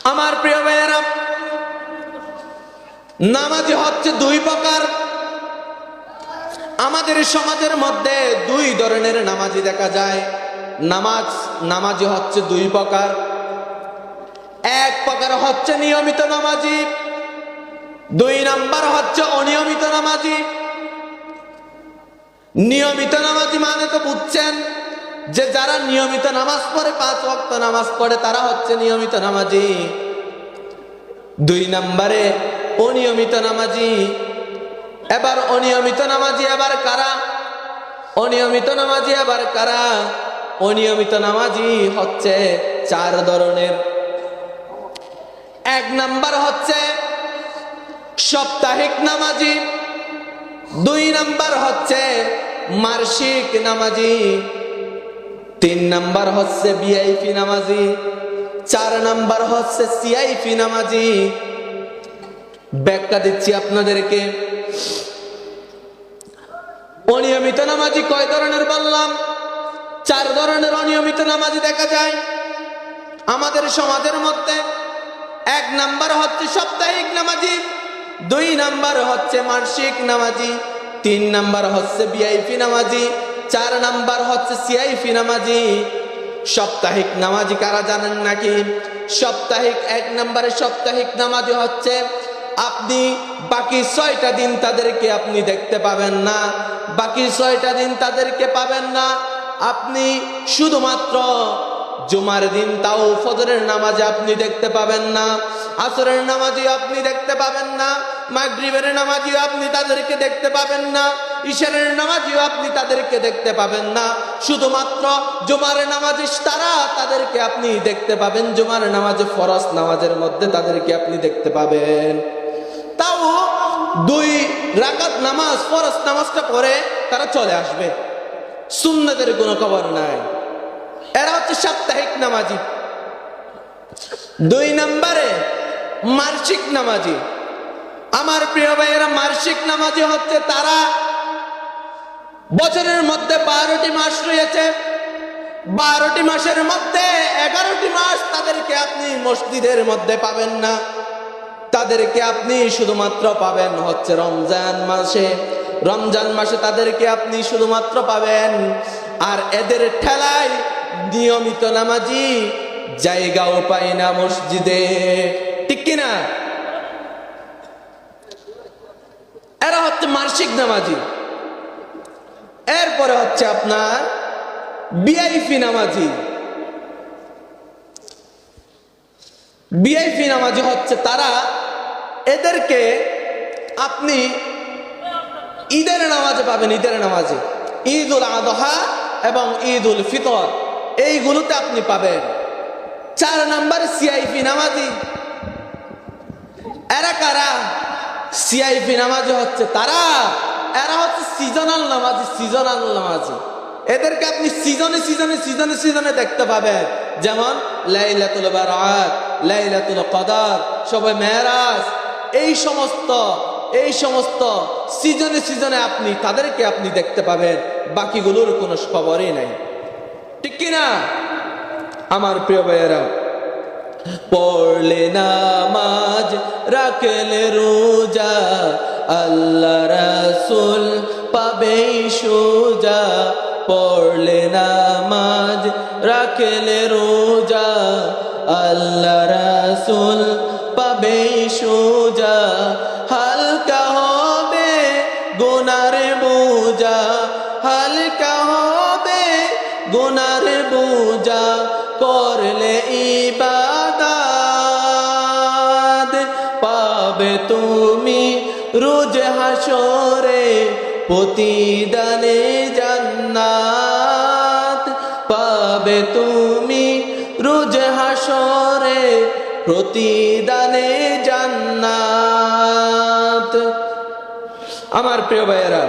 আমার প্রিয় ভাইয়েরা, নামাজি হচ্ছে দুই প্রকার। আমাদের সমাজের মধ্যে দুই ধরনের নামাজি দেখা যায়। নামাজি হচ্ছে দুই প্রকার। এক প্রকার হচ্ছে নিয়মিত নামাজি, দুই নাম্বার হচ্ছে অনিয়মিত নামাজি। নিয়মিত নামাজি মানে তো বুঝছেন যে যারা নিয়মিত নামাজ পড়ে, 5 ওয়াক্ত নামাজ পড়ে, তারা হচ্ছে নিয়মিত নামাজি। দুই নাম্বারে অনিয়মিত নামাজি। এবার অনিয়মিত নামাজি আবার কারা? অনিয়মিত নামাজি আবার কারা? অনিয়মিত নামাজি হচ্ছে 4 ধরনের। এক নাম্বার হচ্ছে সাপ্তাহিক নামাজি, দুই নাম্বার হচ্ছে মাসিক নামাজি, 3 নাম্বার হচ্ছে ভিআইপি নামাজি, 4 নাম্বার হচ্ছে সিআইপি নামাজি। ব্যাখ্যা দিচ্ছি আপনাদেরকে। অনিয়মিত নামাজি কয় ধরনের বললাম? 4 ধরনের অনিয়মিত নামাজি দেখা যায় আমাদের সমাজের মধ্যে। 1 নাম্বার হচ্ছে সাপ্তাহিক নামাজি, 2 নাম্বার হচ্ছে মাসিক নামাজি, 3 নাম্বার হচ্ছে ভিআইপি নামাজি, 4 নাম্বার হচ্ছে সিআইপি নামাজি। সাপ্তাহিক নামাজি কারা জানেন নাকি? সাপ্তাহিক 1 নাম্বারে সাপ্তাহিক নামাজি হচ্ছে আপনি বাকি 6টা দিন তাদেরকে আপনি দেখতে পাবেন না। বাকি 6টা দিন তাদেরকে পাবেন না। আপনি শুধুমাত্র জুমার দিন, তাও ফজরের নামাজে আপনি দেখতে পাবেন না, আসরের নামাজে আপনি দেখতে পাবেন না, মাগরিবের নামাজে আপনি তাদেরকে দেখতে পাবেন না, ইশারের নামাজে আপনি তাদেরকে দেখতে পাবেন না। শুধুমাত্র জুমার নামাজে তাদেরকে আপনি দেখতে পাবেন। জুমার নামাজে, ফরজ নামাজের মধ্যে তাদেরকে আপনি দেখতে পাবেন। তাও 2 রাকাত নামাজ, ফরজ নামাজটা পড়ে তারা চলে আসবে, সুন্নতের কোনো খবর নাই। এরা হচ্ছে সাপ্তাহিক নামাজি। 2 নম্বরে মাসিক নামাজি। আমার প্রিয় ভাইয়েরা, মাসিক নামাজি হচ্ছে তারা বছরের মধ্যে 12টি মাস রয়েছে, 12টি মাসের মধ্যে 11টি মাস তাদেরকে আপনি মসজিদের মধ্যে পাবেন না। তাদেরকে আপনি শুধুমাত্র পাবেন হচ্ছে রমজান মাসে। রমজান মাসে তাদেরকে আপনি শুধুমাত্র পাবেন। আর এদের ঠেলায় নিয়মিত নামাজি জায়গাও পায় না মসজিদে, ঠিক কিনা? এরা হচ্ছে মাসিক নামাজি। এরপরে হচ্ছে আপনার ভিআইপি নামাজি। ভিআইপি নামাজি হচ্ছে তারা, এদেরকে আপনি ঈদের নামাজে পাবেন। ঈদের নামাজে, ঈদুল আযহা এবং ঈদুল ফিতর, এইগুলোতে আপনি পাবেন। 4 নাম্বার সিআইপি নামাজি। এরা কারা? সিআইপি নামাজি হচ্ছে তারা, এরা হচ্ছে সিজনাল নামাজি। সিজনাল নামাজি এদেরকে আপনি সিজনে দেখতে পাবেন। যেমন লাইলাতুল বারাত, লাইলাতুল কদর, শবে মেরাজ, এই সমস্ত সিজনে আপনি তাদেরকে আপনি দেখতে পাবেন। বাকিগুলোর কোনো খবরই নাই, ঠিক কিনা? আমার প্রিয় ভাইয়েরা, পড়লে নামাজ, রাখলে রোজা, আল্লাহ রাসূল পাবে সোজা। পড়লে নামাজ, রাখলে রোজা, আল্লাহ রাসূল পাবে সোজা। হালকা হবে গুনার বোঝা, হালকা হবে গুনার বোঝা, করলে ইবাদত পাবে তুমি রোজ হাসরে, প্রতিদানে জান্নাত পাবে তুমি রোজ হাসরে, প্রতিদানে জান্নাত। আমার প্রিয় ভাইয়েরা,